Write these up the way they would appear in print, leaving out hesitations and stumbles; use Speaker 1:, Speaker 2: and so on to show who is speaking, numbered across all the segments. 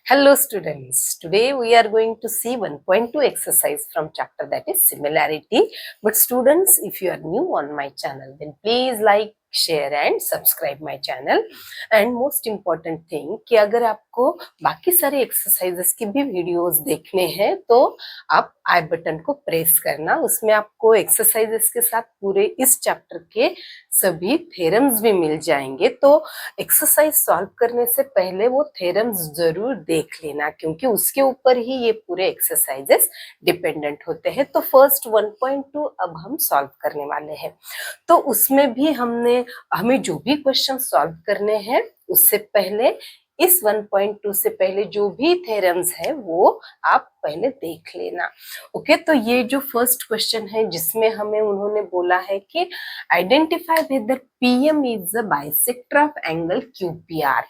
Speaker 1: Hello students, today we are going to see 1.2 exercise from chapter that is similarity. But students, if you are new on my channel, then please like, share and subscribe my channel. And most important thing कि अगर आपको बाकी सारे exercises की भी videos देखने हैं तो आप आई बटन को प्रेस करना, उसमें आपको एक्सरसाइजेस के साथ पूरे इस चैप्टर के सभी थ्योरम्स भी मिल जाएंगे। तो एक्सरसाइज सॉल्व करने से पहले वो थ्योरम्स जरूर देख लेना, क्योंकि उसके ऊपर ही ये पूरे एक्सरसाइजेस डिपेंडेंट होते हैं। तो फर्स्ट 1.2 अब हम सॉल्व करने वाले हैं। तो उसमें भी हमें जो भी क्वेश्चन सॉल्व करने हैं उससे पहले इस 1.2 से पहले जो भी थ्योरम्स है वो आप पहले देख लेना। ओके, तो ये जो फर्स्ट क्वेश्चन है जिसमें हमें उन्होंने बोला है कि identify whether PM is a bisector of angle QPR.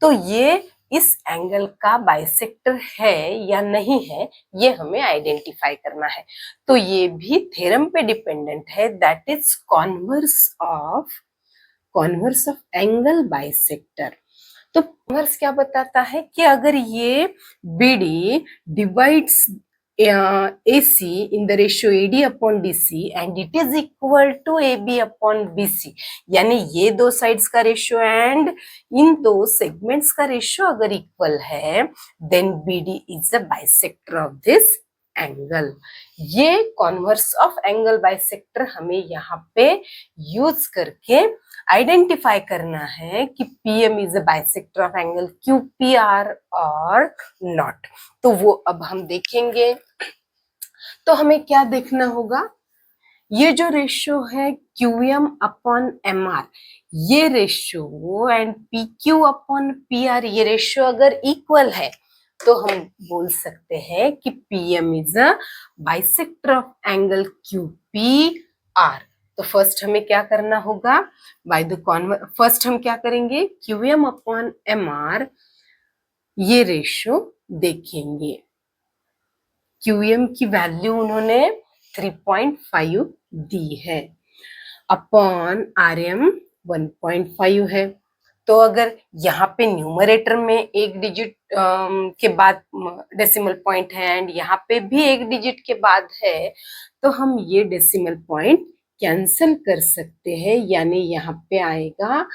Speaker 1: तो ये इस एंगल का बाइसेक्टर है या नहीं है, ये हमें आइडेंटिफाई करना है। तो ये भी थ्योरम पे डिपेंडेंट है, that is converse of angle bisector. तो कॉन्वर्स क्या बताता है कि अगर ये BD divides AC in the ratio AD upon DC and it is equal to AB upon BC, यानी ये दो साइड्स का रेशियो एंड इन दो सेगमेंट्स का रेशियो अगर इक्वल है, then BD is a bisector of this angle. ये converse of angle bisector हमें यहाँ पे यूज करके आइडेंटिफाई करना है कि PM is a bisector of angle QPR और नॉट। तो वो अब हम देखेंगे। तो हमें क्या देखना होगा, ये जो रेशियो है QM अपॉन MR, ये ratio and PQ upon PR, ये रेशियो अगर इक्वल है तो हम बोल सकते हैं कि PM is a bisector of angle QPR। तो फर्स्ट हमें क्या करना होगा, फर्स्ट हम क्या करेंगे, QM अपॉन MR ये रेशियो देखेंगे। QM की वैल्यू उन्होंने 3.5 दी है, अपॉन RM 1.5 है। तो अगर यहाँ पे न्यूमरेटर में एक डिजिट के बाद डेसिमल पॉइंट है एंड यहाँ पे भी एक डिजिट के बाद है, तो हम ये डेसिमल पॉइंट कैंसिल कर सकते हैं, यानी यहाँ पे आएगा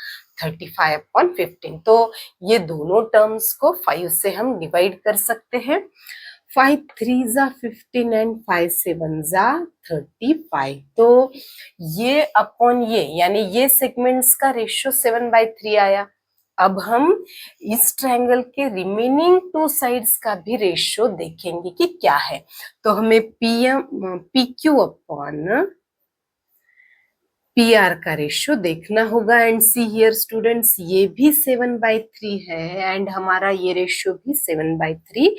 Speaker 1: 35 अपॉन 15। तो ये दोनों टर्म्स को 5 से हम डिवाइड कर सकते हैं। 5 3 जा 15 एंड 5 7 जा 35। तो ये अपॉन ये, यानी ये सेगमेंट्स का रेशियो 7/3 आया। अब हम इस ट्रायंगल के रिमेनिंग टू साइड्स का भी रेशियो देखेंगे कि क्या है। तो हमें PQ अपॉन PR का रेशियो देखना होगा। एंड सी हियर स्टूडेंट्स, ये भी 7/3 है एंड हमारा ये रेशियो भी 7/3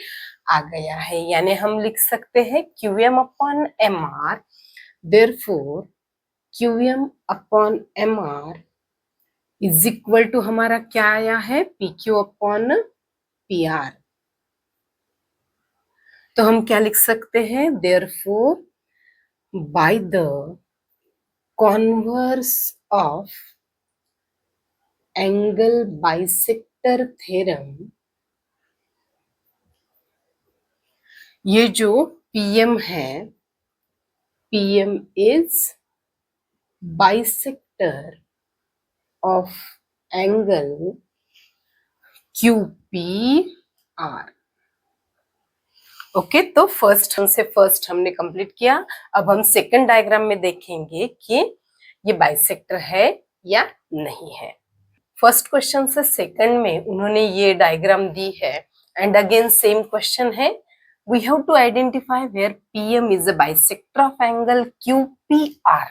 Speaker 1: आ गया है, यानी हम लिख सकते हैं QM upon MR, therefore QM upon MR is equal to हमारा क्या आया है, PQ अपॉन PR। तो हम क्या लिख सकते हैं, therefore by the converse of angle bisector theorem, ये जो PM है, PM is bisector of angle QPR। Okay, तो फर्स्ट हमने कंप्लीट किया। अब हम सेकंड डायग्राम में देखेंगे कि ये बाइसेक्टर है या नहीं है। फर्स्ट क्वेश्चन से सेकंड में उन्होंने ये डायग्राम दी है एंड अगेन सेम क्वेश्चन है, we have to identify where PM is a bisector of angle QPR।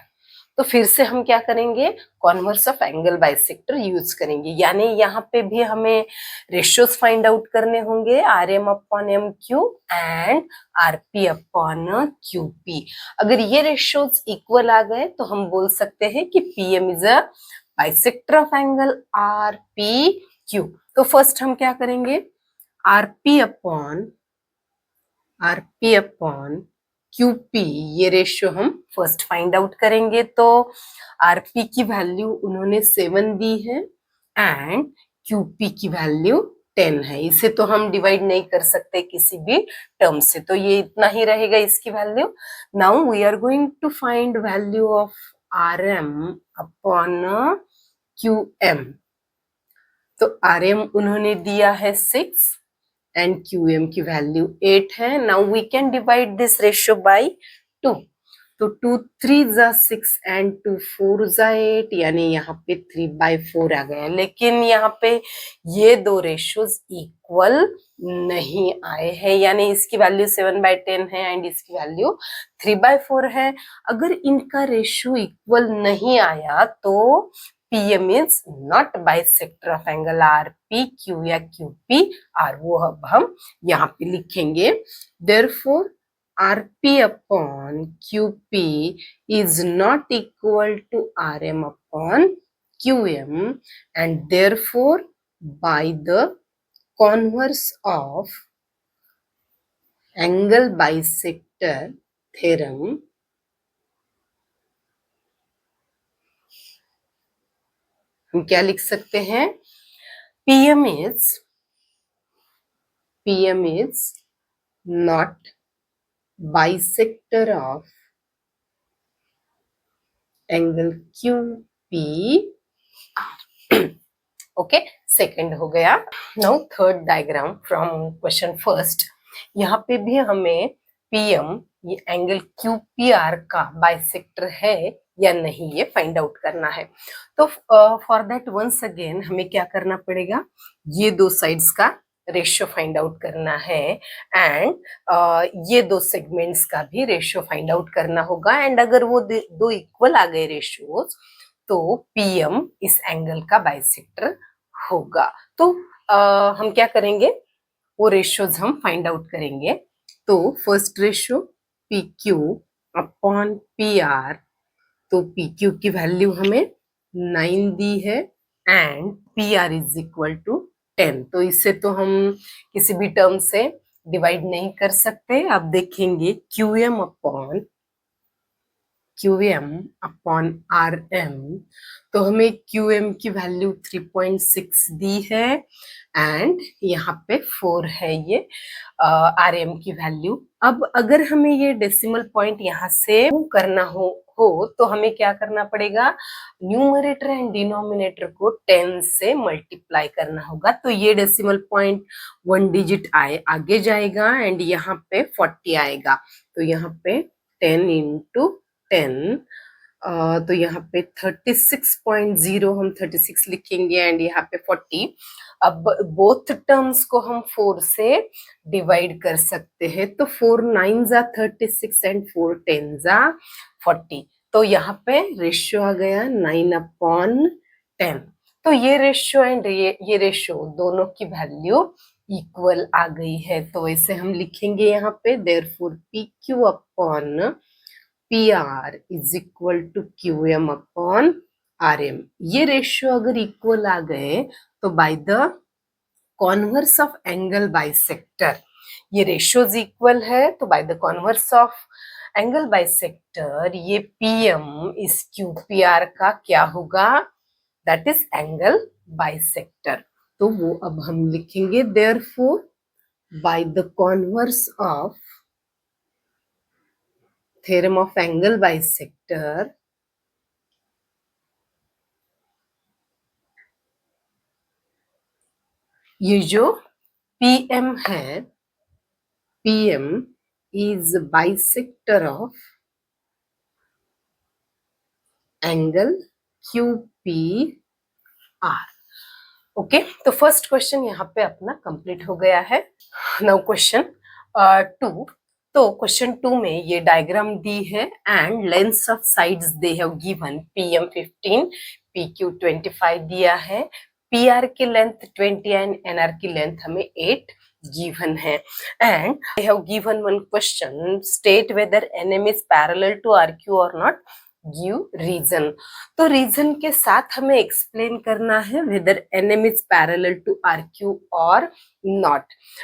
Speaker 1: तो फिर से हम क्या करेंगे, converse of angle bisector use करेंगे, यानी यहाँ पे भी हमें रेशियोज फाइंड आउट करने होंगे, RM upon MQ and RP upon QP। अगर ये रेशियोज इक्वल आ गए तो हम बोल सकते हैं कि PM is a bisector of angle RPQ। तो फर्स्ट हम क्या करेंगे, RP अपॉन QP ये रेशियो हम फर्स्ट फाइंड आउट करेंगे। तो RP की वैल्यू उन्होंने 7 दी है एंड QP की वैल्यू 10 है, इसे तो हम डिवाइड नहीं कर सकते किसी भी टर्म से, तो ये इतना ही रहेगा इसकी value. Now we are going to find value of R M upon Q M. तो आर एम उन्होंने दिया है 6 एंड क्यू एम की वैल्यू 8 है। Now we can divide this ratio by 2। तो 2 3 जा 6 एंड 2 4 जा 8, यानी यहाँ पे 3/4 आ गया। लेकिन यहाँ पे ये दो रेशियोज इक्वल नहीं आए हैं, यानी इसकी वैल्यू 7/10 है एंड इसकी वैल्यू 3/4 है। अगर इनका रेशियो इक्वल नहीं आया तो PM is not bisector of angle RPQ या QPR, वो अब हम यहाँ पे लिखेंगे। Therefore RP upon QP is not equal to RM upon QM, and therefore by the converse of angle bisector theorem, हम क्या लिख सकते हैं? PM is not bisector of angle QPR. Okay, second हो गया। Now third diagram from question first. यहाँ पे भी हमें PM ये एंगल QPR का बाइसेक्टर है या नहीं ये फाइंड आउट करना है। तो फॉर दैट वंस अगेन हमें क्या करना पड़ेगा, ये दो साइड्स का रेशियो फाइंड आउट करना है एंड ये दो सेगमेंट्स का भी रेशियो फाइंड आउट करना होगा। एंड अगर वो दो इक्वल आ गए रेशियोज तो PM इस एंगल का बाइसेक्टर होगा। तो हम क्या करेंगे, वो रेशियोज हम फाइंड आउट करेंगे। तो first ratio PQ upon PR, तो PQ की वैल्यू हमें 9 दी है and PR is equal to 10। तो इससे तो हम किसी भी टर्म से डिवाइड नहीं कर सकते। अब देखेंगे QM अपॉन RM, तो हमें QM की वैल्यू 3.6 दी है एंड यहाँ पे 4 है ये RM की वैल्यू। अब अगर हमें ये डेसिमल पॉइंट यहाँ से करना हो तो हमें क्या करना पड़ेगा, न्यूमरेटर एंड डिनोमिनेटर को 10 से मल्टीप्लाई करना होगा। तो ये डेसिमल पॉइंट 1 डिजिट आगे जाएगा एंड यहाँ पे 40 आएगा। तो यहाँ पे 10 इंटू 10, तो यहाँ पे 36.0 हम 36 लिखेंगे एंड यहाँ पे 40। अब बोथ टर्म्स को हम 4 से डिवाइड कर सकते हैं। तो 4 9 जा 36 एंड 4 10 जा 40। तो यहाँ पे रेशियो आ गया 9/10। तो ये रेशियो एंड ये रेशियो दोनों की वैल्यू इक्वल आ गई है। तो ऐसे हम लिखेंगे यहाँ पे therefore PQ upon PR is equal to QM upon RM। ये रेशियो अगर इक्वल आ गए तो by the converse of angle bisector, ये रेशियोज इक्वल है तो by the converse of angle bisector ये PM इस QPR का क्या होगा, दैट इज एंगल बाइसेक्टर। तो वो अब हम लिखेंगे therefore by the converse of theorem of angle bisector, ये जो PM है, PM is bisector of angle QPR। Okay, तो फर्स्ट क्वेश्चन यहाँ पे अपना कंप्लीट हो गया है। Now question 2। तो क्वेश्चन 2 में ये डायग्राम दी है and lengths of sides they have given. PM 15, PQ 25 दिया है, PR की लेंथ 20 एंड NR की लेंथ हमें 8 given है। And they have given one question, state whether NM is parallel to RQ or not, give reason। तो reason के साथ हमें एक्सप्लेन करना है whether NM is parallel to RQ or not।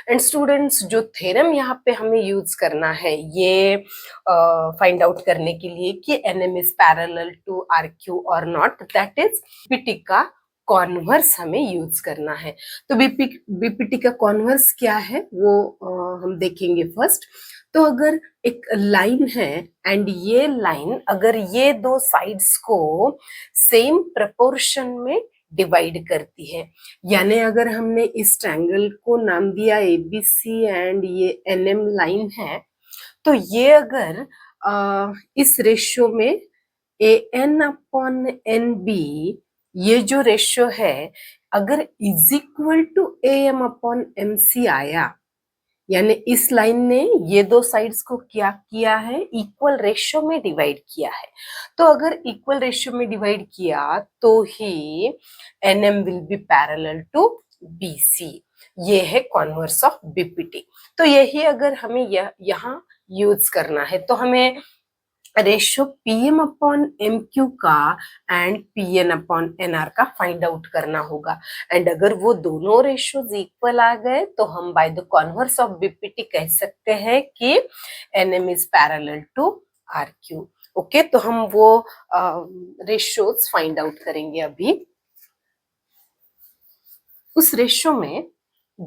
Speaker 1: And students, जो theorem यहाँ पे हमें यूज करना है ये फाइंड आउट करने के लिए कि NM is parallel to RQ or not, that is PT का कॉन्वर्स हमें यूज करना है। तो बीपीटी का कॉन्वर्स क्या है वो हम देखेंगे फर्स्ट। तो अगर एक लाइन है एंड ये लाइन अगर ये दो साइड्स को सेम प्रपोर्शन में डिवाइड करती है, यानी अगर हमने इस ट्रायंगल को नाम दिया एबीसी एंड ये एनएम लाइन है, तो ये अगर इस रेशियो में A N upon N B, ये जो रेशियो है अगर is equal to A M upon M C आया, यानी इस लाइन ने ये दो साइड्स को क्या किया है, इक्वल रेशियो में डिवाइड किया है। तो अगर इक्वल रेशियो में डिवाइड किया तो ही NM will be parallel to BC. ये है कॉन्वर्स ऑफ बीपीटी। तो यही अगर हमें यहाँ यूज करना है तो हमें ratio PM upon M Q का एंड पीएन अपॉन एनआर का फाइंड आउट करना होगा। एंड अगर वो दोनों रेशियोज इक्वल आ गए तो हम by the converse of BPT कह सकते हैं कि NM is parallel to R Q. Okay, तो हम वो रेशियोज फाइंड आउट करेंगे अभी। उस रेशियो में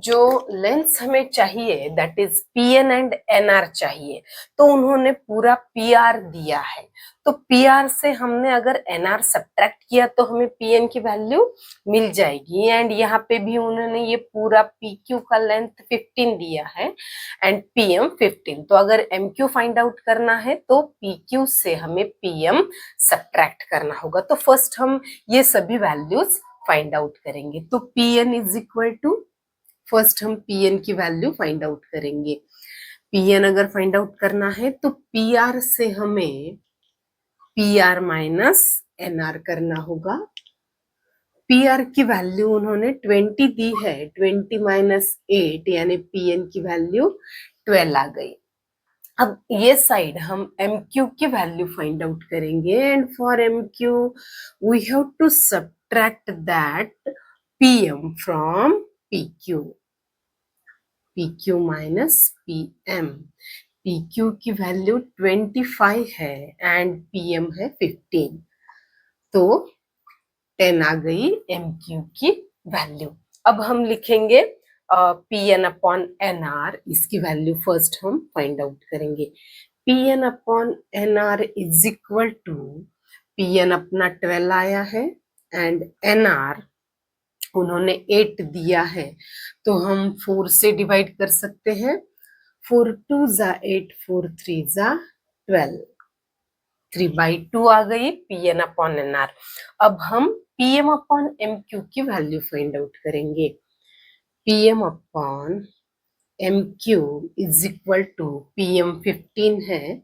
Speaker 1: जो लेंस हमें चाहिए that is PN and NR चाहिए, तो उन्होंने पूरा पीआर दिया है। तो पीआर से हमने अगर एनआर सब्ट्रैक्ट किया तो हमें पीएन की वैल्यू मिल जाएगी। एंड यहाँ पे भी उन्होंने ये पूरा पीक्यू का लेंथ 15 दिया है एंड पीएम 15। तो अगर एमक्यू फाइंड आउट करना है तो पीक्यू से हमें पीएम सब्ट्रैक्ट करना होगा। तो फर्स्ट हम ये सभी वैल्यूज फाइंड आउट करेंगे। तो PN is equal to, first हम पीएन की वैल्यू फाइंड आउट करेंगे। पीएन अगर फाइंड आउट करना है तो पीआर से हमें पीआर माइनस एनआर करना होगा। पीआर की वैल्यू उन्होंने 20 दी है, 20 माइनस 8 यानी पीएन की वैल्यू 12 आ गई। अब ये साइड हम एमक्यू की वैल्यू फाइंड आउट करेंगे and for MQ we have to subtract that PM from PQ, PQ minus PM। PQ की वैल्यू 25 है एंड PM है 15, तो 10 आ गई MQ की वैल्यू। अब हम लिखेंगे PN अपॉन NR, इसकी वैल्यू फर्स्ट हम फाइंड आउट करेंगे। PN upon NR is equal to, PN अपना 12 आया है एंड NR उन्होंने 8 दिया है, तो हम 4 से डिवाइड कर सकते हैं। 4 2 जा 8, 4 3 जा 12, 3/2 आ गई पीएन अपॉन एनआर। अब हम पीएम अपॉन एमक्यू की वैल्यू फाइंड आउट करेंगे। PM upon MQ is equal to, PM 15 है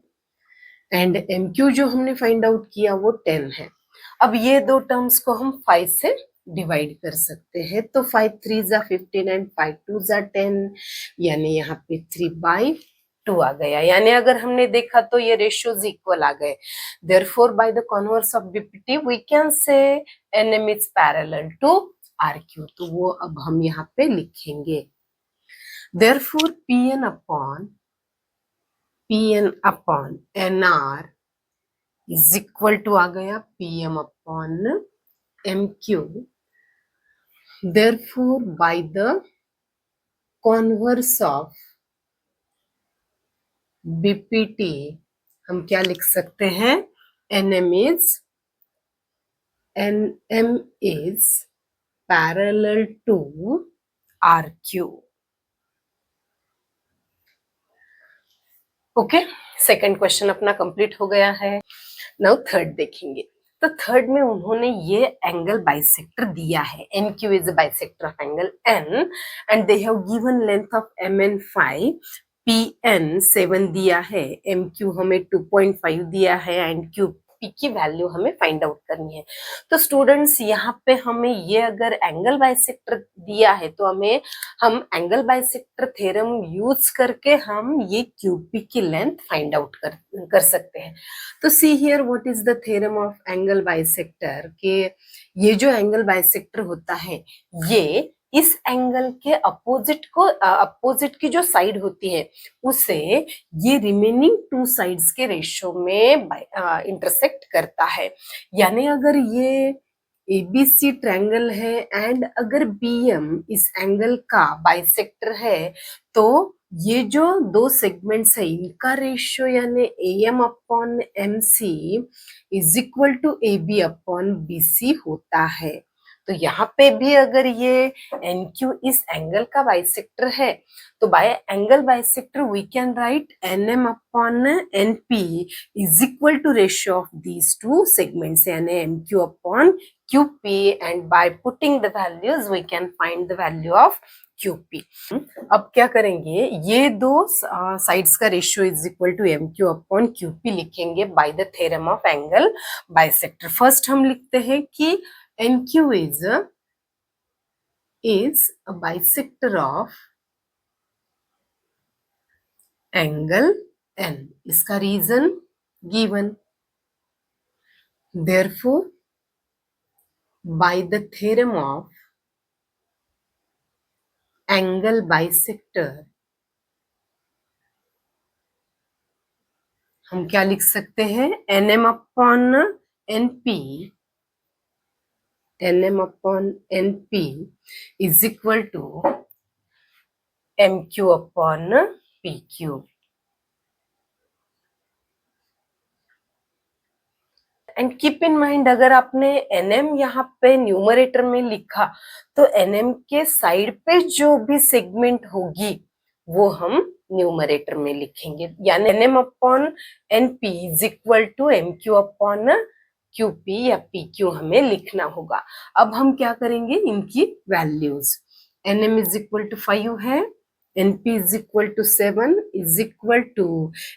Speaker 1: एंड एमक्यू जो हमने फाइंड आउट किया वो 10 है। अब ये दो टर्म्स को हम 5 से डिवाइड कर सकते हैं। तो 5 3 जा 15 एंड 5 2 जा 10, यानी यहाँ पे 3/2 आ गया। यानी अगर हमने देखा तो ये रेशियोज इक्वल आ गए। Therefore by the converse of BPT we can say NM is parallel to RQ. तो वो अब हम यहाँ पे लिखेंगे। Therefore PN upon NR is equal to आ गया PM upon MQ। Therefore, by the converse of BPT हम क्या लिख सकते हैं, NM is parallel to RQ। Okay, second question अपना कंप्लीट हो गया है। नाउ थर्ड देखेंगे। तो थर्ड में उन्होंने ये एंगल बाइसेक्टर दिया है। NQ is a bisector of angle N and they have given length of MN 5, PN 7 दिया है, MQ हमें 2.5 दिया है एंड QP की वैल्यू हमें फाइंड आउट करनी है। तो स्टूडेंट्स यहाँ पे हमें ये अगर एंगल बाइसेक्टर दिया है तो हम एंगल बाइसेक्टर थ्योरम यूज करके हम ये QP की लेंथ फाइंड आउट कर सकते हैं। तो see here what is the theorem of angle bisector, के ये जो एंगल बाइसेक्टर होता है ये इस एंगल के अपोजिट की जो साइड होती है उसे ये रिमेनिंग 2 साइड्स के रेशियो में इंटरसेक्ट करता है। यानी अगर ये एबीसी ट्रायंगल है एंड अगर बीएम इस एंगल का बाइसेक्टर है तो ये जो दो सेगमेंट्स है इनका रेशियो यानी M upon M C is equal to A B upon B C होता है। तो यहाँ पे भी अगर ये एन क्यू इस एंगल का बाइसेक्टर है तो by angle bisector we can write N M upon N P is equal to ratio of these two segments यानी M Q upon Q P and by putting the values we can find the value of QP। अब क्या करेंगे, ये दो sides का ratio is equal to M Q upon QP लिखेंगे by the theorem of angle bisector. First हम लिखते हैं कि NQ is a bisector of angle N. इसका reason given. Therefore, by the theorem of angle bisector, हम क्या लिख सकते हैं, NM upon NP, NM upon NP is equal to MQ upon PQ. And keep in mind अगर आपने NM यहाँ पे न्यूमरेटर में लिखा तो NM के साइड पे जो भी सेगमेंट होगी वो हम न्यूमरेटर में लिखेंगे, यानी NM upon NP is equal to MQ upon QP या PQ हमें लिखना होगा। अब हम क्या करेंगे, इनकी values NM is equal to 5 है, NP is equal to 7 is equal to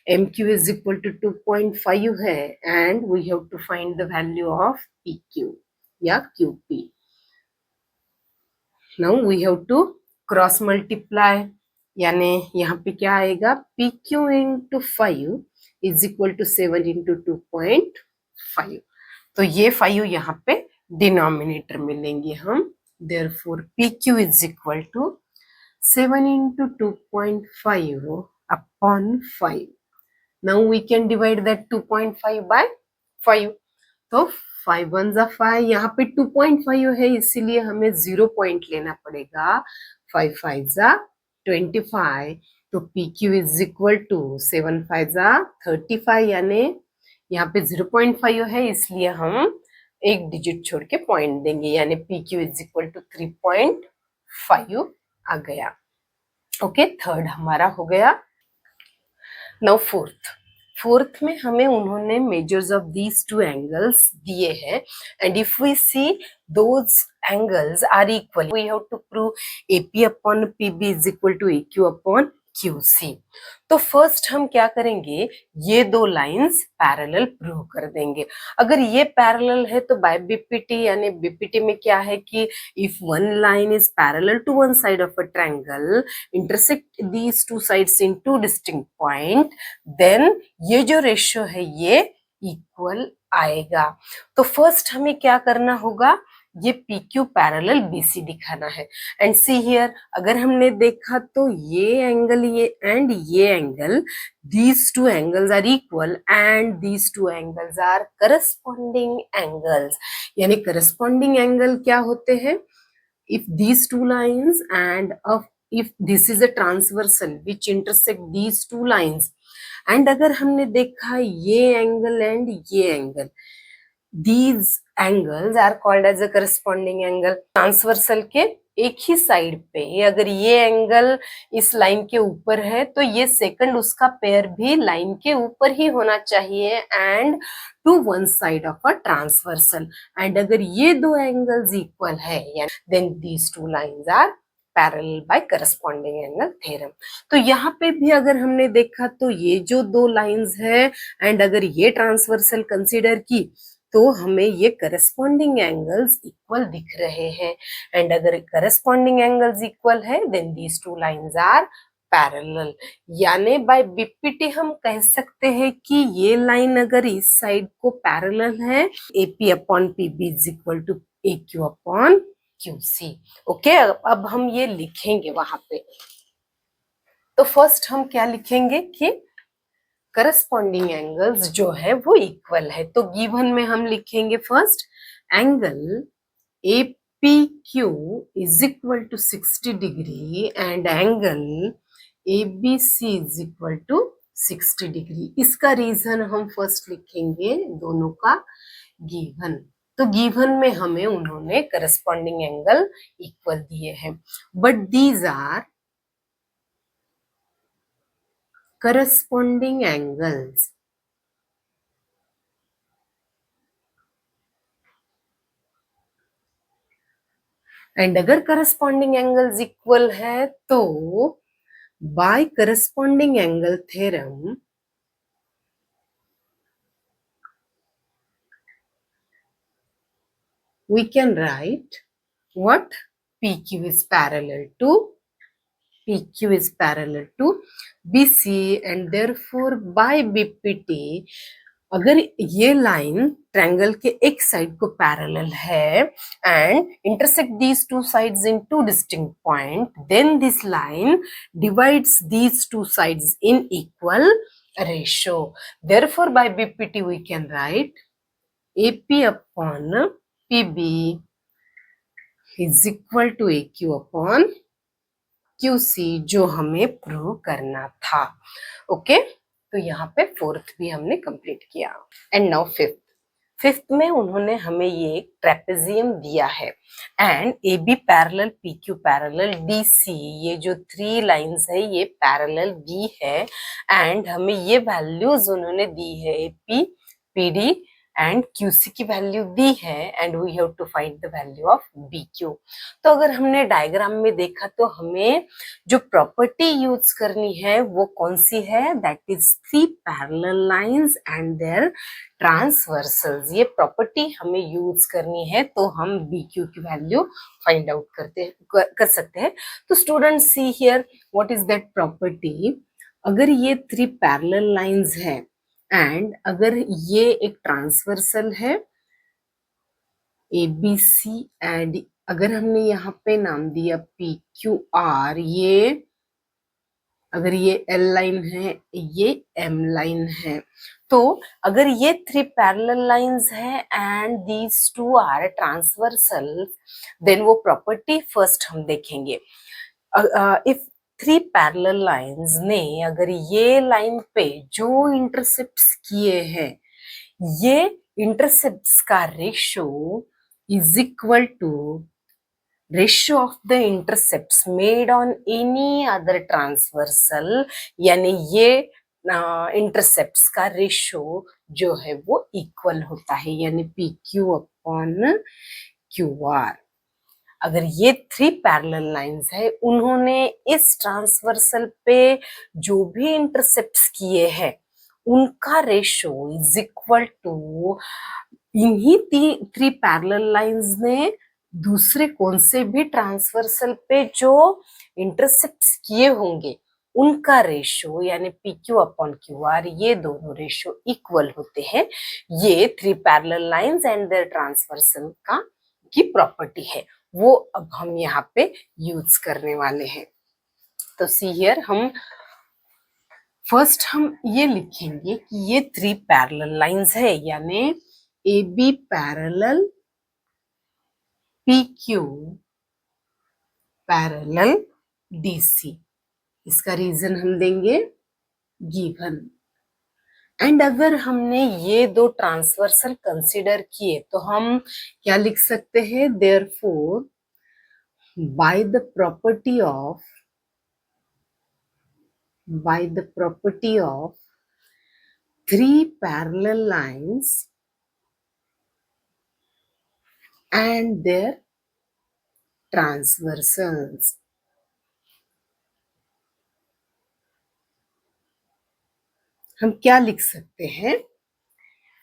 Speaker 1: MQ is equal to 2.5 है and we have to find the value of PQ या QP. Now we have to cross multiply, यानी यहाँ पे क्या आएगा, PQ into 5 is equal to 7 into 2.5. तो ये 5 यहाँ पे डिनोमिनेटर में लेंगे हम, therefore PQ is equal to 7 into 2.5 upon 5. Now we can divide that 2.5 by 5. तो 5 1 जा 5, यहाँ पे 2.5 है इसीलिए हमें 0 पॉइंट लेना पड़ेगा, 5 5 जा 25, तो PQ is equal to 7 5 जा 35, यानी यहाँ पे 0.5 है इसलिए हम एक डिजिट छोड़ के पॉइंट देंगे, यानी PQ is equal to 3.5 आ गया। ओके, थर्ड हमारा हो गया। नाउ फोर्थ में हमें उन्होंने measures of these two angles दिए हैं and if we see those angles are equal we have to prove AP upon PB is equal to AQ upon QC। तो फर्स्ट हम क्या करेंगे, ये दो लाइंस पैरेलल प्रूव कर देंगे। अगर ये पैरेलल है तो बाय बीपीटी, यानी बीपीटी में क्या है कि if one line is parallel to one side of a triangle intersect these two sides in two distinct point, then ये जो रेशियो है ये इक्वल आएगा। तो फर्स्ट हमें क्या करना होगा, ये PQ पैरेलल BC दिखाना है एंड सी हियर, अगर हमने देखा तो ये एंगल ये एंड ये angle, these two angles are equal and these two angles are corresponding angles। यानी corresponding angle क्या होते हैं, if these two lines and if this is a transversal which intersect these two lines and अगर हमने देखा ये angle and ये angle, these angles are called as a corresponding angle। Transversal के एक ही साइड पे अगर ये एंगल इस लाइन के ऊपर है तो ये सेकंड उसका पेयर भी लाइन के ऊपर ही होना चाहिए and to one side of a transversal, and अगर ये दो एंगल्स इक्वल है then these two lines are parallel by corresponding angle theorem. तो यहाँ पे भी अगर हमने देखा तो ये जो दो लाइंस है एंड अगर ये ट्रांसवर्सल कंसीडर की तो हमें ये करस्पॉन्डिंग एंगल्स इक्वल दिख रहे हैं एंड अगर करस्पॉन्डिंग एंगल्स इक्वल है then these two lines are parallel. यानी बाय बीपीटी हम कह सकते हैं कि ये लाइन अगर इस साइड को पैरेलल है AP upon PB is equal to AQ upon QC। Okay, अब हम ये लिखेंगे वहां पे। तो फर्स्ट हम क्या लिखेंगे कि करस्पॉन्डिंग एंगल्स जो है वो इक्वल है, तो गिवन में हम लिखेंगे first angle APQ is equal to 60 degree and angle ABC is equal to 60 degree. इसका रीजन हम फर्स्ट लिखेंगे दोनों का गिवन। तो गिवन में हमें उन्होंने करस्पॉन्डिंग एंगल इक्वल दिए हैं, but these are corresponding angles. And अगर करस्पॉन्डिंग एंगल्स इक्वल है तो by corresponding angle theorem we can write what PQ is parallel to BC and therefore by BPT अगर ये लाइन ट्रायंगल के एक side को पैरेलल है and intersect these two sides in two distinct point, then this line divides these two sides in equal ratio. Therefore by BPT we can write AP upon PB is equal to AQ upon QC, जो हमें prove करना था। Okay, तो यहाँ पे fourth भी हमने complete किया। एंड नाउ फिफ्थ में उन्होंने हमें ये एक ट्रेपेजियम दिया है and AB parallel PQ parallel DC, ये जो 3 लाइंस है ये पैरेलल B है एंड हमें ये वैल्यूज उन्होंने दी है AP, PD एंड QC की वैल्यू दी है and we have to find the value of BQ। तो अगर हमने डायग्राम में देखा तो हमें जो प्रॉपर्टी यूज करनी है वो कौन सी है, that is 3 parallel lines and their transversals. ये प्रॉपर्टी हमें यूज करनी है तो हम BQ की वैल्यू फाइंड आउट कर सकते हैं। तो students see here what is that property. अगर ये 3 पैरेलल लाइंस है एंड अगर ये एक ट्रांसवर्सल है ABC एंड अगर हमने यहाँ पे नाम दिया PQR, ये अगर ये L लाइन है ये M लाइन है, तो अगर ये 3 पैरेलल लाइंस है and these 2 are transversal, then वो प्रॉपर्टी फर्स्ट हम देखेंगे। इफ 3 पैरेलल लाइंस ने अगर ये लाइन पे जो इंटरसेप्ट्स किए हैं, ये इंटरसेप्ट्स का ratio is equal to ratio of the intercepts made on any other transversal, यानी ये इंटरसेप्ट्स का रेशियो जो है वो इक्वल होता है, यानी PQ अपॉन QR। अगर ये 3 पैरेलल लाइंस है, उन्होंने इस ट्रांसवर्सल पे जो भी इंटरसेप्ट्स किए हैं उनका रेशियो इज इक्वल टू इन्हीं 3 पैरेलल लाइंस ने दूसरे कौन से भी ट्रांसवर्सल पे जो इंटरसेप्ट्स किए होंगे उनका रेशियो, यानी PQ अपॉन QR, ये दोनों रेशियो इक्वल होते हैं। ये 3 parallel lines and their transversal का की प्रॉपर्टी है, वो अब हम यहाँ पे यूज करने वाले हैं। तो सी हियर हम फर्स्ट हम ये लिखेंगे कि ये 3 पैरेलल लाइंस है, यानी AB parallel PQ parallel DC। इसका रीजन हम देंगे गिवन। एंड अगर हमने ये 2 ट्रांसवर्सल कंसीडर किए तो हम क्या लिख सकते हैं, therefore by the property of 3 parallel lines and their transversals, हम क्या लिख सकते हैं,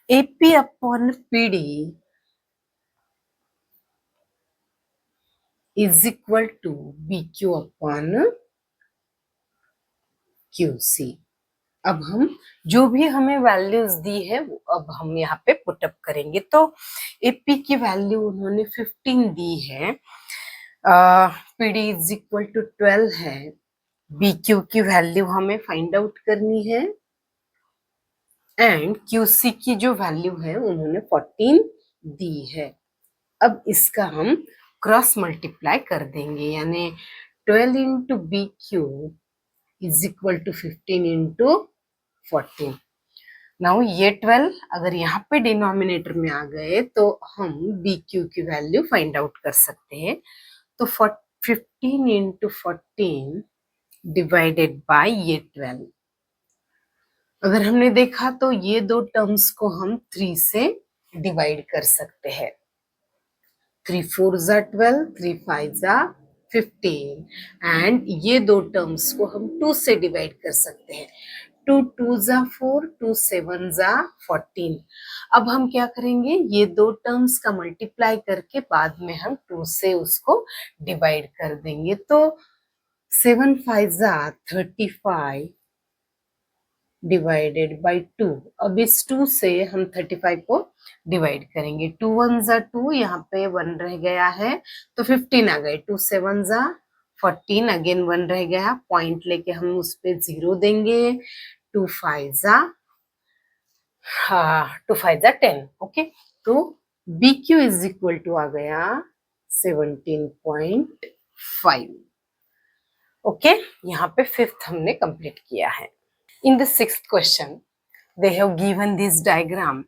Speaker 1: AP upon PD is equal to BQ upon QC। अब हम जो भी हमें वैल्यूज दी है वो अब हम यहाँ पे पुटअप करेंगे। तो AP की वैल्यू उन्होंने 15 दी है, PD इज इक्वल टू 12 है, BQ की वैल्यू हमें फाइंड आउट करनी है एंड QC की जो वैल्यू है उन्होंने 14 दी है। अब इसका हम क्रॉस मल्टीप्लाई कर देंगे, यानी 12 into B cube is equal to 15 into 14। Now ये 12 अगर यहाँ पे डिनोमिनेटर में आ गए तो हम बी क्यू की वैल्यू फाइंड आउट कर सकते हैं। तो 15 इंटू 14 डिवाइडेड बाय ये 12। अगर हमने देखा तो ये दो टर्म्स को हम 3 से डिवाइड कर सकते हैं। 3 4 जा 12, 3 5 जा 15 एंड ये दो टर्म्स को हम 2 से डिवाइड कर सकते हैं। 2 2 जा 4, 2 7 जा 14। अब हम क्या करेंगे, ये दो टर्म्स का मल्टीप्लाई करके बाद में हम 2 से उसको डिवाइड कर देंगे। तो 7 5 जा 35 डिवाइडेड बाई 2। अब इस 2 से हम 35 को डिवाइड करेंगे। 2 1 जा 2, यहाँ पे 1 रह गया है तो 15 आ गए। 2 7 जा 14, अगेन 1 रह गया, पॉइंट लेके हम उस पे 0 देंगे। 2 5 जा 10। ओके, तो B Q is equal to आ गया 17.5। ओके, यहाँ पे 5th हमने कंप्लीट किया है। In the 6th question, they have given this diagram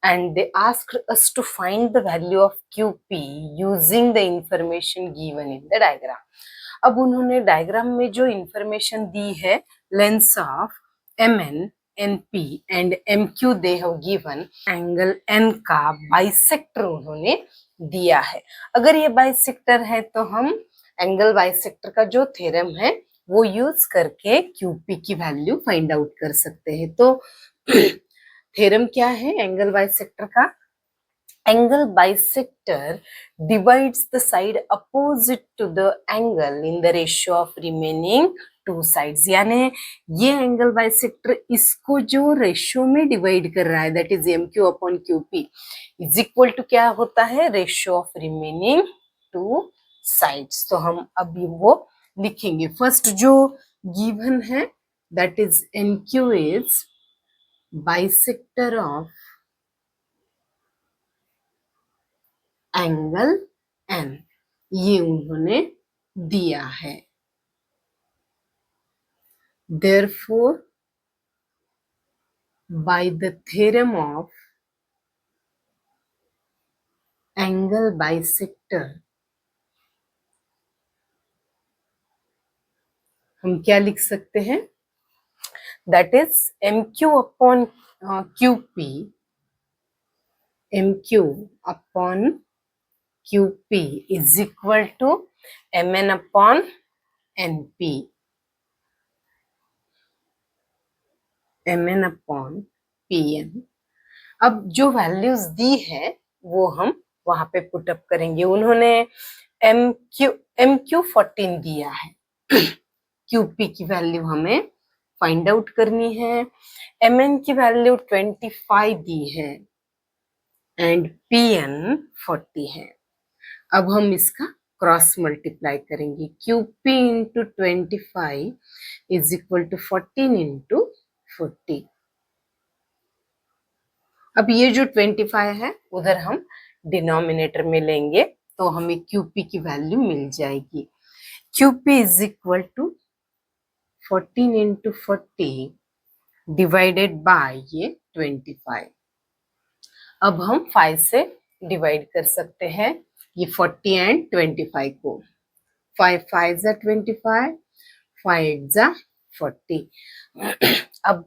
Speaker 1: and they asked us to find the value of QP using the information given in the diagram. अब उन्होंने diagram में जो इंफॉर्मेशन दी है, lens of MN, NP and MQ they have given, angle N का bisector उन्होंने दिया है। अगर ये बाइसेक्टर है तो हम एंगल बाइसेक्टर का जो थ्योरम है वो यूज करके QP की वैल्यू फाइंड आउट कर सकते हैं। तो थ्योरम क्या है एंगल बाइसेक्टर का? Angle bisector divides the side opposite to the angle in the ratio of remaining two sides. यानी ये एंगल बाइसेक्टर इसको जो रेशियो में डिवाइड कर रहा है, that is MQ upon QP is equal to क्या होता है, ratio of remaining two sides. तो हम अभी वो लिखेंगे। फर्स्ट जो गिवन है that is NQ is bisector of angle N, ये उन्होंने दिया है। Therefore, by the theorem of angle bisector, हम क्या लिख सकते हैं, that is MQ upon QP, MQ upon QP is equal to MN upon NP, MN upon PN। अब जो वैल्यूज दी है वो हम वहां पे पुट अप करेंगे। उन्होंने MQ 14 दिया है, QP की वैल्यू हमें फाइंड आउट करनी है। MN की वैल्यू 25 दी है एंड PN 40 है। अब हम इसका क्रॉस मल्टीप्लाई करेंगे। QP into 25 is equal to 14 into 40। अब ये जो 25 है उधर हम डिनोमिनेटर में लेंगे तो हमें QP की वैल्यू मिल जाएगी। QP is equal to 14 into 40 divided by ये 25। अब हम 5 से डिवाइड कर सकते हैं ये 40 एंड 25 को। 5 5 जा 25, 5 जा 40। अब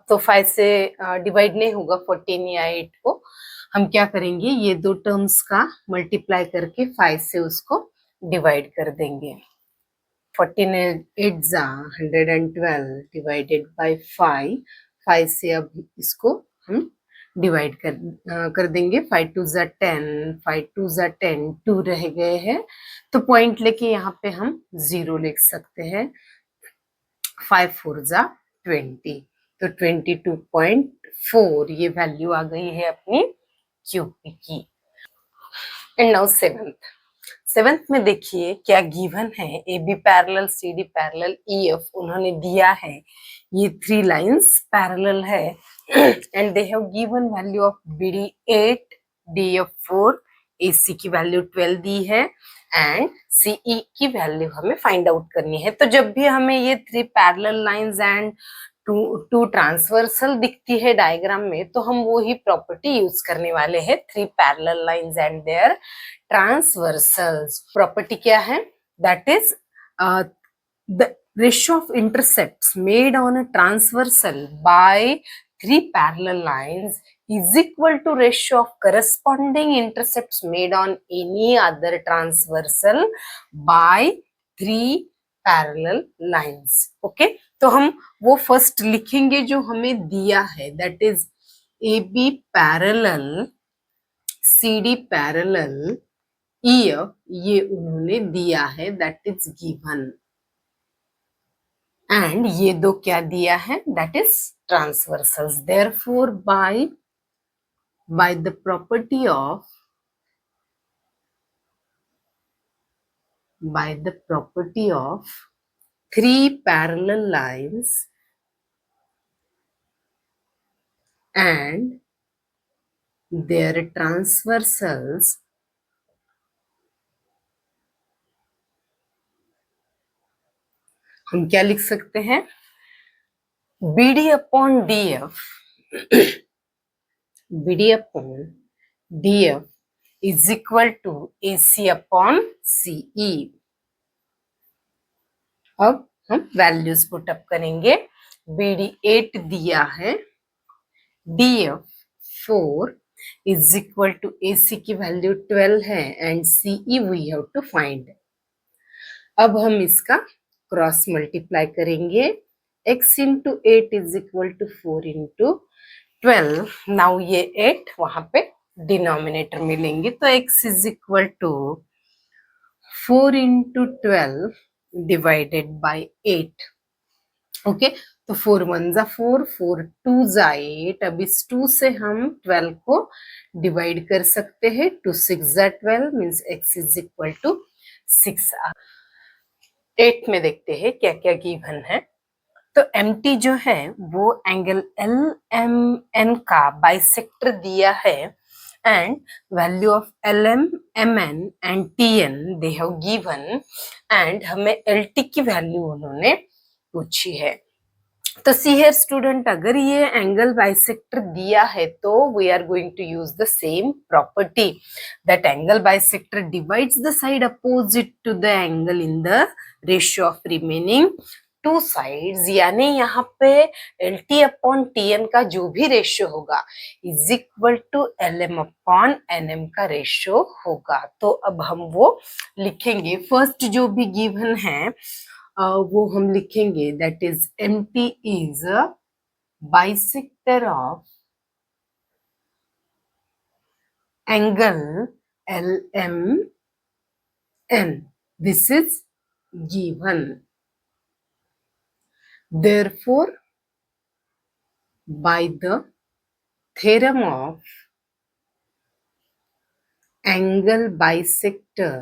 Speaker 1: तो 5 से डिवाइड नहीं होगा 14 या 8 को। हम क्या करेंगे, ये दो टर्म्स का मल्टीप्लाई करके 5 से उसको डिवाइड कर देंगे। 14 8 जा 112 डिवाइडेड बाय 5। 5 से अब इसको हम डिवाइड कर देंगे। 5 2 जा 10, 5 2 जा 10, 2 रह गए हैं तो पॉइंट लेके यहाँ पे हम 0 लिख सकते हैं। 5 4 जा 20, तो 22.4 ये वैल्यू आ गई है अपनी QP की। एंड नाउ सेवेंथ में देखिए क्या गिवन है, AB parallel CD parallel EF उन्होंने दिया है। ये 3 लाइंस पैरेलल है and they have given value of BD 8, DF 4, AC की वैल्यू 12 दी है एंड CE की वैल्यू हमें फाइंड आउट करनी है। तो जब भी हमें ये 3 parallel lines and two transversal दिखती है डायग्राम में, तो हम वो ही प्रॉपर्टी यूज करने वाले हैं, 3 parallel lines and their transversals. Property क्या है? That is the ratio of intercepts made on a transversal by 3 parallel lines is equal to ratio of corresponding intercepts made on any other transversal by 3 parallel lines. Okay, तो हम वो first लिखेंगे जो हमें दिया है, that is AB parallel CD parallel EF, ये उन्होंने दिया है, दैट इज गिवन। एंड ये दो क्या दिया है? That is transversals. Therefore by the property of 3 parallel lines and their transversals, हम क्या लिख सकते हैं? BD upon DF is equal to AC upon CE। अब हम वैल्यूज पुट अप करेंगे। BD 8 दिया है, DF 4 is equal to AC की वैल्यू 12 है and CE we have to find. अब हम इसका क्रॉस मल्टीप्लाई करेंगे। x into 8 is equal to 4 into 12। Now ये 8 वहां पे डिनोमिनेटर में लेंगे, तो x is equal to 4 into 12 divided by 8। Okay, तो 4 1 जा 4, 4 2 जा 8। अब इस 2 से हम 12 को डिवाइड कर सकते हैं। 2 6 जा 12 means x is equal to 6। 8 में देखते हैं क्या क्या गिवन है। तो MT जो है वो एंगल LMN का बाइसेक्टर दिया है and value of LM, MN and TN they have given and हमें LT की वैल्यू उन्होंने पूछी है। तो सी हियर स्टूडेंट, अगर ये एंगल बाइसेक्टर दिया है तो we are going to use the same property that angle bisector divides the side opposite to the angle in the ratio of remaining 2 sides. यानी यहाँ पे LT अपॉन TN का जो भी रेशियो होगा is equal to LM upon NM का ratio होगा। तो अब हम वो लिखेंगे। फर्स्ट जो भी गिवन है वो हम लिखेंगे, that is MT is a bisector of angle LMN। This is given. Therefore, by the theorem of angle bisector,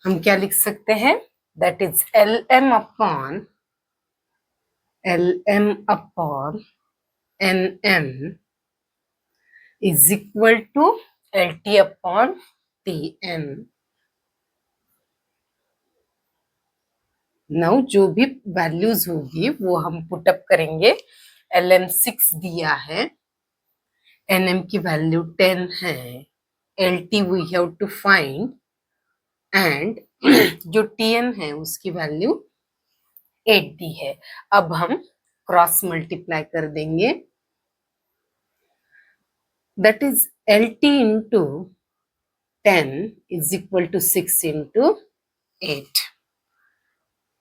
Speaker 1: हम क्या लिख सकते हैं? That is LM upon NM is equal to LT upon TN। Now जो भी values होगी वो हम पुट अप करेंगे। LM 6 दिया है, NM की वैल्यू 10 है, LT we have to find and जो TN है उसकी वैल्यू 8 दी है। अब हम क्रॉस मल्टीप्लाई कर देंगे, that is LT into 10 is equal to 6 into 8.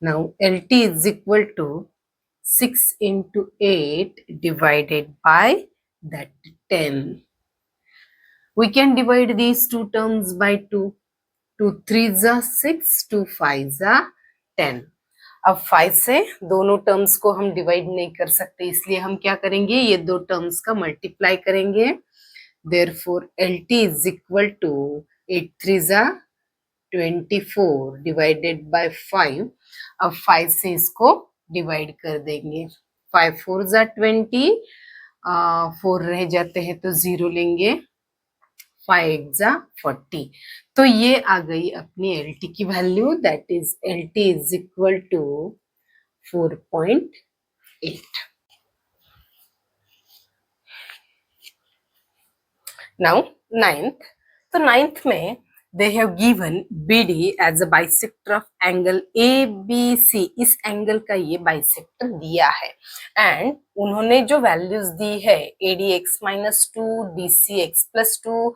Speaker 1: Now LT is equal to 6 into 8 divided by that 10. We can divide these two terms by 2. 2 3s are 6, 2 5s are 10. अब 5 से दोनों terms को हम divide नहीं कर सकते, इसलिए हम क्या करेंगे? ये दो टर्म्स का मल्टीप्लाई करेंगे। Therefore LT is equal to 8 3s are 24 divided by 5। अब 5 से इसको डिवाइड कर देंगे। 5 4s are 20, 4 रह जाते हैं तो 0 लेंगे, 5 एग्जा 40। तो ये आ गई अपनी एल टी की value, that is L T is equal to 4.8। Now ninth, तो नाइन्थ में they have given BD as a bisector of angle ABC। इस एंगल का ये बाइसेक्टर दिया है एंड उन्होंने जो वैल्यूज दी है ADX -2, DCX +2,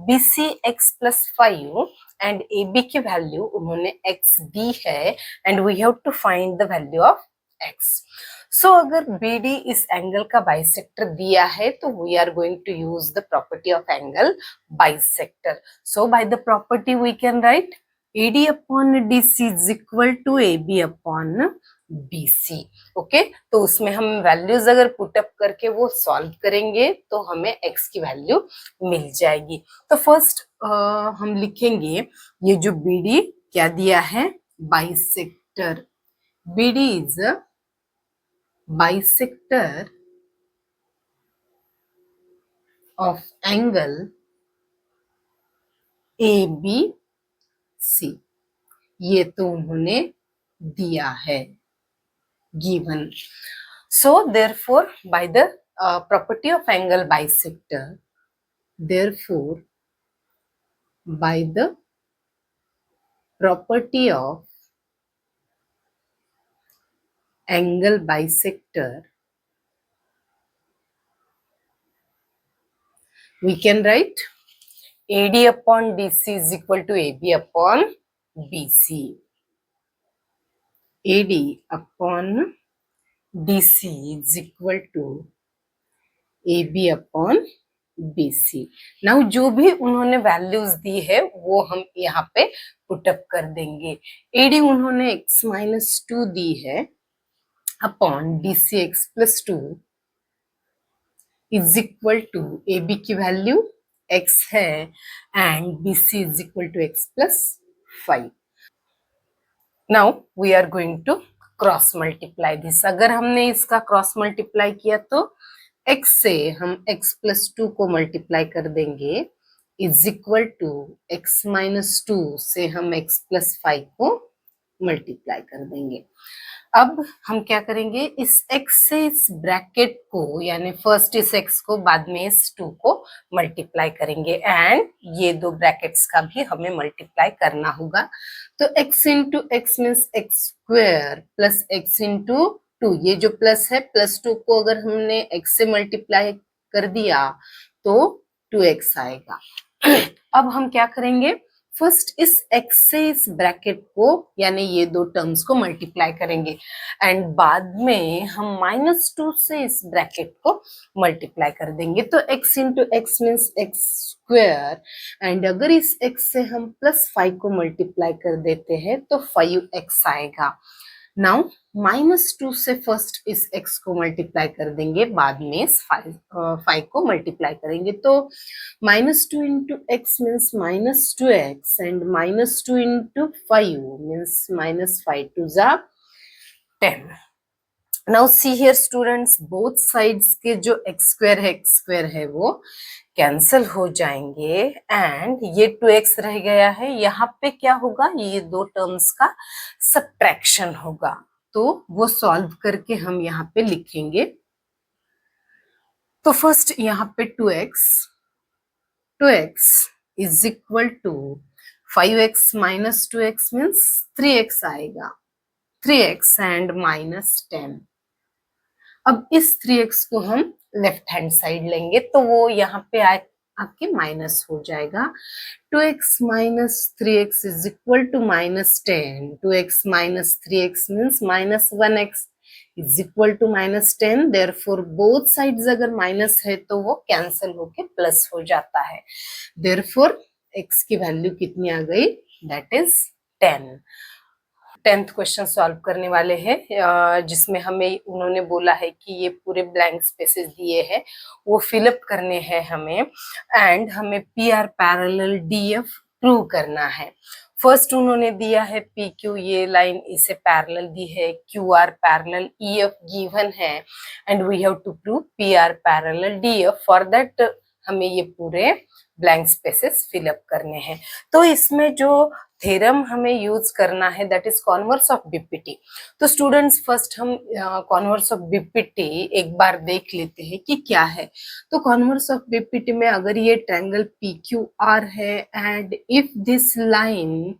Speaker 1: BCX +5 and AB की वैल्यू उन्होंने X दी है and we have to find the value of X। So अगर BD इस एंगल का बाइसेक्टर दिया है तो we are going to use the property of angle bisector. So by the property we can write AD upon DC is equal to AB upon BC। Okay, तो उसमें हम values अगर put up करके वो सॉल्व करेंगे तो हमें x की वैल्यू मिल जाएगी। तो फर्स्ट हम लिखेंगे ये जो BD क्या दिया है, bisector. BD is bisector of angle ABC। ये तो उन्होंने दिया है, given. So therefore by the property of angle bisector, therefore by the property of angle bisector we can write AD upon DC is equal to AB upon BC। AD upon DC is equal to AB upon BC। Now जो भी उन्होंने values दी है वो हम यहाँ पे put up कर देंगे। AD उन्होंने x-2 दी है upon DCX +2 is equal to AB की वैल्यू x है and BC is equal to x +5। Now we are going to cross multiply this. अगर हमने इसका क्रॉस मल्टीप्लाई किया तो x से हम x +2 को मल्टीप्लाई कर देंगे इज इक्वल टू x-2 से हम x +5 को मल्टीप्लाई कर देंगे। अब हम क्या करेंगे, इस x से इस ब्रैकेट को यानी फर्स्ट इस x को बाद में इस 2 को मल्टीप्लाई करेंगे एंड ये दो ब्रैकेट्स का भी हमें मल्टीप्लाई करना होगा। तो x into x means x² plus x into 2, ये जो प्लस है +2 को अगर हमने x से मल्टीप्लाई कर दिया तो 2x आएगा। अब हम क्या करेंगे, फर्स्ट इस x से इस ब्रैकेट को यानी ये दो टर्म्स को मल्टीप्लाई करेंगे एंड बाद में हम -2 से इस ब्रैकेट को मल्टीप्लाई कर देंगे। तो x into x means x² and अगर इस x से हम +5 को मल्टीप्लाई कर देते हैं तो 5x आएगा। नाउ -2 से फर्स्ट इस x को मल्टीप्लाई कर देंगे, बाद में इस 5 को मल्टीप्लाई करेंगे। तो -2 into x means -2x and -2 into 5 means -5 to the 10। Now see here students, both sides के जो x² है वो कैंसिल हो जाएंगे एंड ये 2x रह गया है। यहाँ पे क्या होगा, ये दो टर्म्स का सब्ट्रैक्शन होगा, तो वो सॉल्व करके हम यहाँ पे लिखेंगे। तो फर्स्ट यहाँ पे 2x is equal to 5x minus 2x means 3x आएगा, 3x and -10। अब इस 3x को हम लेफ्ट हैंड साइड लेंगे तो वो यहाँ पे आपके माइनस हो जाएगा। 2x minus 3x is equal to -10। 2x minus 3x means -1x is equal to -10। therefore both sides अगर माइनस है तो वो कैंसिल होके प्लस हो जाता है। therefore x की वैल्यू कितनी आ गई, that is 10। 10th question solve करने वाले हैं जिसमें हमें उन्होंने बोला है कि ये पूरे ब्लैंक स्पेसेस दिए हैं वो फिलअप करने हैं हमें एंड हमें PR पैरेलल DF प्रूव करना है। फर्स्ट उन्होंने दिया है पी क्यू, ये लाइन इसे पैरेलल दी है, Q R parallel E F given है, and we have to prove P R parallel D F. For that हमें ये पूरे ब्लैंक स्पेसेस फिलअप करने हैं। तो इसमें जो थ्योरम हमें यूज करना है that is converse of BPT. तो स्टूडेंट्स फर्स्ट हम कॉन्वर्स ऑफ बीपीटी एक बार देख लेते हैं कि क्या है। तो कॉन्वर्स ऑफ बीपीटी में अगर ये ट्रायंगल पी क्यू आर है and if this line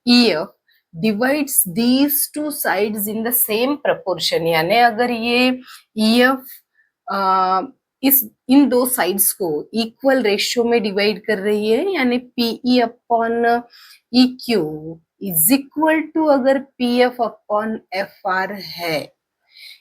Speaker 1: E F divides these two sides in the same proportion, यानी अगर ये ई एफ इस इन दो साइड्स को इक्वल रेशियो में डिवाइड कर रही है, यानी PE upon E Q is equal to अगर P F upon F R है,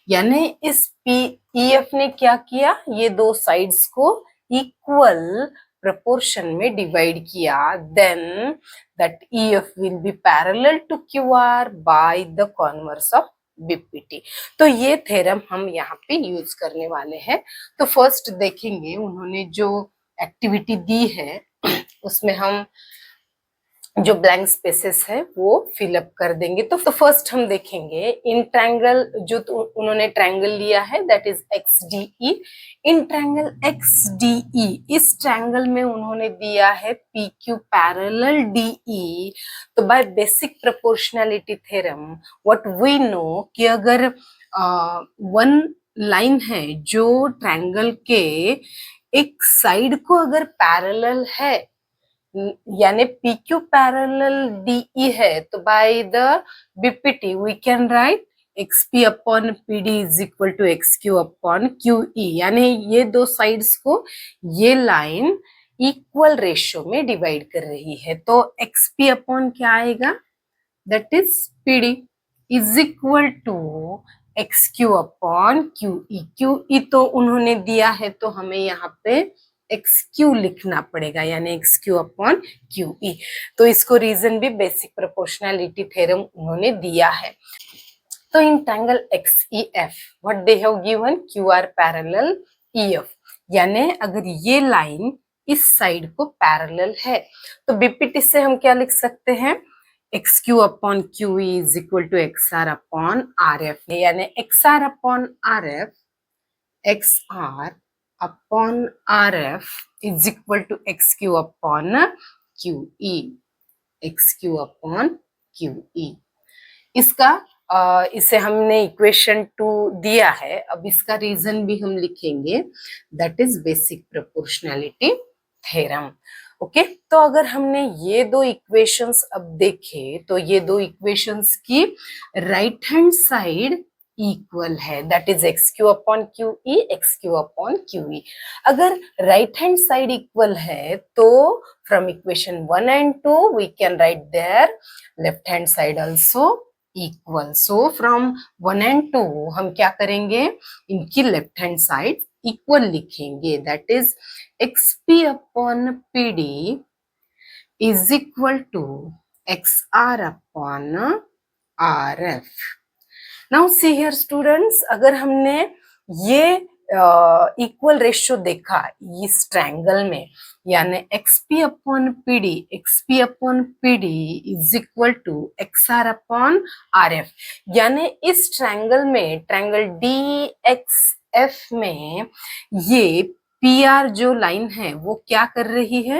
Speaker 1: यानी इस पी एफ ने क्या किया, ये दो साइड्स को इक्वल प्रपोर्शन में डिवाइड किया, then that E F will be parallel to Q R by the converse of BPT. तो ये थ्योरम हम यहाँ पे यूज करने वाले हैं। तो फर्स्ट देखेंगे उन्होंने जो एक्टिविटी दी है उसमें हम जो ब्लैंक स्पेसेस है वो फिलअप कर देंगे। तो फर्स्ट हम देखेंगे इन ट्रायंगल, जो उन्होंने ट्रायंगल लिया है that is X D E. In triangle X D E, इस ट्रायंगल में उन्होंने दिया है P Q parallel D E. तो by basic proportionality theorem what we know कि अगर वन लाइन है जो ट्रायंगल के एक साइड को अगर पैरेलल है, यानी P Q parallel D E है, तो by the BPT we can write X P upon P D is equal to X Q upon Q E, यानी ये दो साइड्स को ये लाइन इक्वल रेशियो में डिवाइड कर रही है। तो एक्स पी अपॉन क्या आएगा, that is P D is equal to X Q upon Q E. Q E तो उन्होंने दिया है तो हमें यहाँ पे एक्स क्यू लिखना पड़ेगा, यानी x Q upon Q E. तो इसको रीजन भी बेसिक प्रोपोर्शनैलिटी थ्योरम उन्होंने दिया है। तो इन triangle x E F what they have given Q R parallel E F, यानी अगर ये लाइन इस साइड को पैरेलल है तो बीपीटी से हम क्या लिख सकते हैं, X Q upon Q E is equal to X R upon R F, यानी X R upon R F, X R upon RF is equal to XQ upon QE, XQ upon QE। इसका इसे हमने equation 2 दिया है। अब इसका reason भी हम लिखेंगे, that is basic proportionality theorem. Okay, तो अगर हमने ये दो इक्वेशंस अब देखे तो ये दो इक्वेशंस की राइट हैंड साइड इक्वल है, that is X Q upon Q E, X Q upon Q E. अगर राइट हैंड साइड इक्वल है तो from equation 1 and 2 we can write their left hand side also equal. So from 1 and 2 हम क्या करेंगे, इनकी left hand side equal लिखेंगे, that is X P upon P D is equal to X R upon R F. Now see here students, अगर हमने ये equal ratio देखा इस ट्रायंगल में, यानी X P upon P D, X P upon P D is equal to X R upon R F, यानी इस triangle में ट्रायंगल डी एक्स एफ में ये पी आर जो लाइन है वो क्या कर रही है,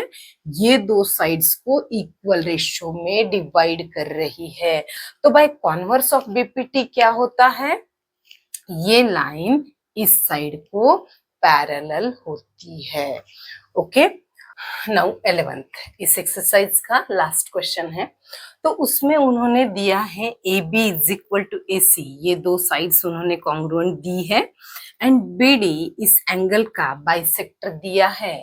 Speaker 1: ये दो साइड्स को इक्वल रेशियो में डिवाइड कर रही है। तो बाय कॉन्वर्स ऑफ बीपीटी क्या होता है, ये लाइन इस साइड को पैरेलल होती है। ओके, नाउ 11th इस एक्सरसाइज का लास्ट क्वेश्चन है। तो उसमें उन्होंने दिया है A B is equal to A C, ये दो साइड्स उन्होंने कॉन्ग्रुएंट दी है, एंड बी डी इस एंगल का बाइसेक्टर दिया है,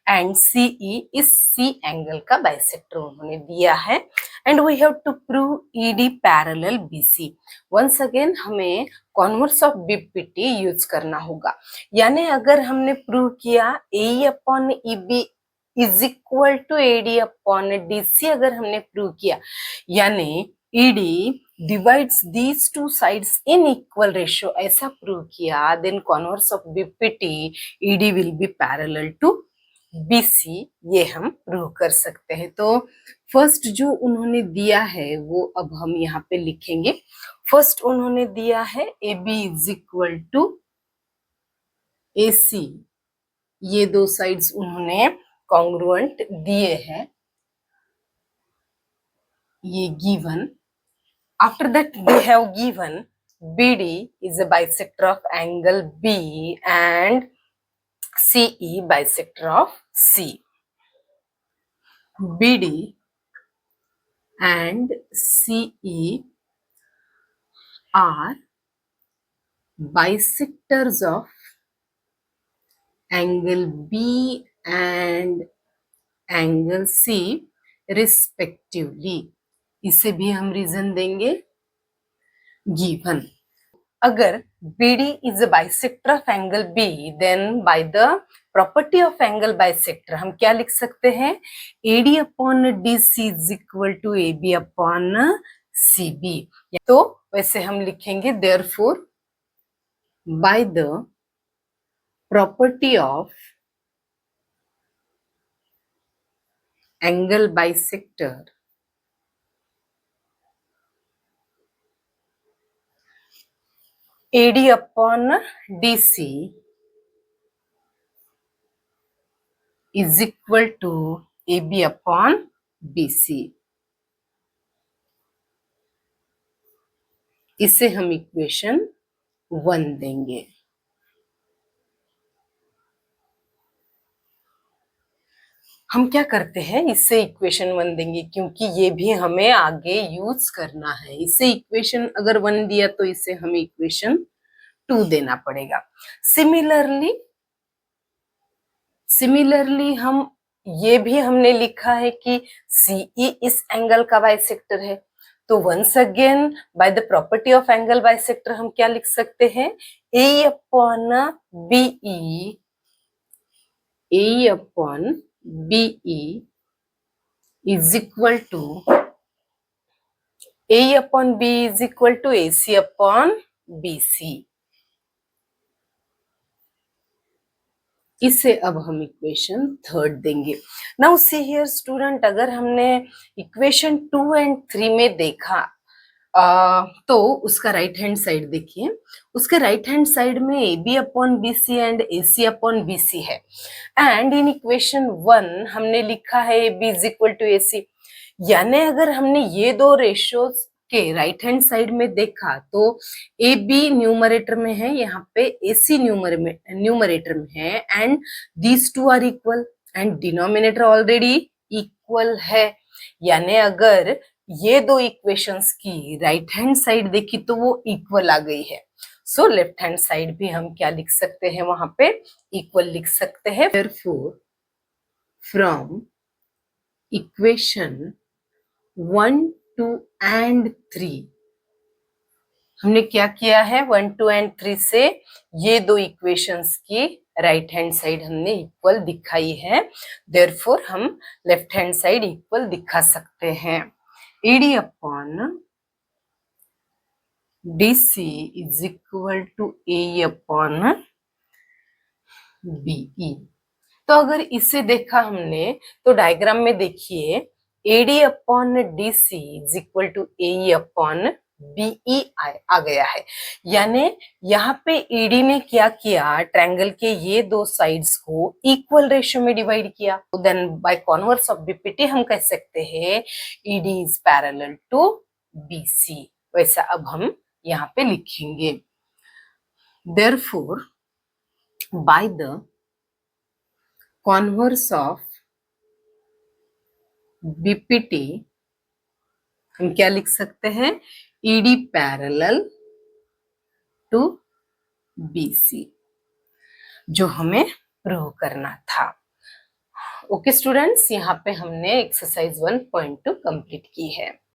Speaker 1: एंड सी ई इस सी एंगल का बाइसेक्टर उन्होंने दिया है, and we have to prove E D parallel B C. Once again हमें कॉन्वर्स ऑफ बीपीटी यूज करना होगा, यानी अगर हमने प्रूव किया A upon E B is equal to A D upon D C, अगर हमने प्रूव किया यानी E D divides these two sides in equal ratio, ऐसा प्रूव किया, then converse of BPT E D will be parallel to BC, ये हम prove कर सकते हैं। तो फर्स्ट जो उन्होंने दिया है वो अब हम यहाँ पे लिखेंगे। फर्स्ट उन्होंने दिया है AB is equal to AC, ये दो साइड्स उन्होंने कॉन्ग्रुएंट दिए हैं, ये given. After that they have given BD is a bisector of angle B and CE bisector of C. BD and CE are bisectors of angle B and angle C respectively. इसे भी हम reason देंगे given. अगर BD is a bisector of angle B, then by the property of angle bisector हम क्या लिख सकते हैं? AD upon DC is equal to AB upon CB। तो वैसे हम लिखेंगे therefore by the property of angle bisector AD upon DC is equal to AB upon BC। इसे हम इक्वेशन 1 देंगे। हम क्या करते हैं, इससे इक्वेशन 1 देंगे क्योंकि ये भी हमें आगे यूज करना है। इससे इक्वेशन अगर 1 दिया तो इसे हमें इक्वेशन 2 देना पड़ेगा। सिमिलरली हम ये भी हमने लिखा है कि CE इस एंगल का बाइसेक्टर है। तो once again by the property of angle bisector हम क्या लिख सकते हैं? A upon BE is equal to AC upon BC। इसे अब हम इक्वेशन 3 देंगे। नाउ सी हियर स्टूडेंट, अगर हमने इक्वेशन 2 एंड 3 में देखा तो उसका राइट हैंड साइड देखिए। उसके राइट हैंड साइड में AB upon BC and AC upon BC है। एंड इन इक्वेशन 1 हमने लिखा है AB is equal to AC। यानी अगर हमने ये दो रेशियोज के राइट हैंड साइड में देखा तो AB न्यूमरेटर में है, यहाँ पे AC न्यूमरेटर में है and these two are equal and denominator already equal है। यानी अगर ये दो इक्वेशंस की राइट हैंड साइड देखी तो वो इक्वल आ गई है। सो लेफ्ट हैंड साइड भी हम क्या लिख सकते हैं, वहां पे इक्वल लिख सकते हैं। Therefore, from इक्वेशन 1, 2 एंड 3 हमने क्या किया है, 1, 2 एंड 3 से ये दो इक्वेशंस की राइट हैंड साइड हमने इक्वल दिखाई है। देयरफॉर हम लेफ्ट हैंड साइड इक्वल दिखा सकते हैं। AD upon DC is equal to AE upon BE। तो अगर इसे देखा हमने तो डायग्राम में देखिए AD upon DC is equal to AE upon BE आ गया है। यानी यहाँ पे AD ने क्या किया, ट्रायंगल के ये दो साइड्स को इक्वल रेशियो में डिवाइड किया। तो then by converse of BPT हम कह सकते हैं ED is parallel to BC। वैसा अब हम यहाँ पे लिखेंगे। Therefore, by the converse of BPT हम क्या लिख सकते हैं, ED पैरेलल टू BC, जो हमें प्रूव करना था। ओके स्टूडेंट्स, यहाँ पे हमने एक्सरसाइज 1.2 कंप्लीट की है।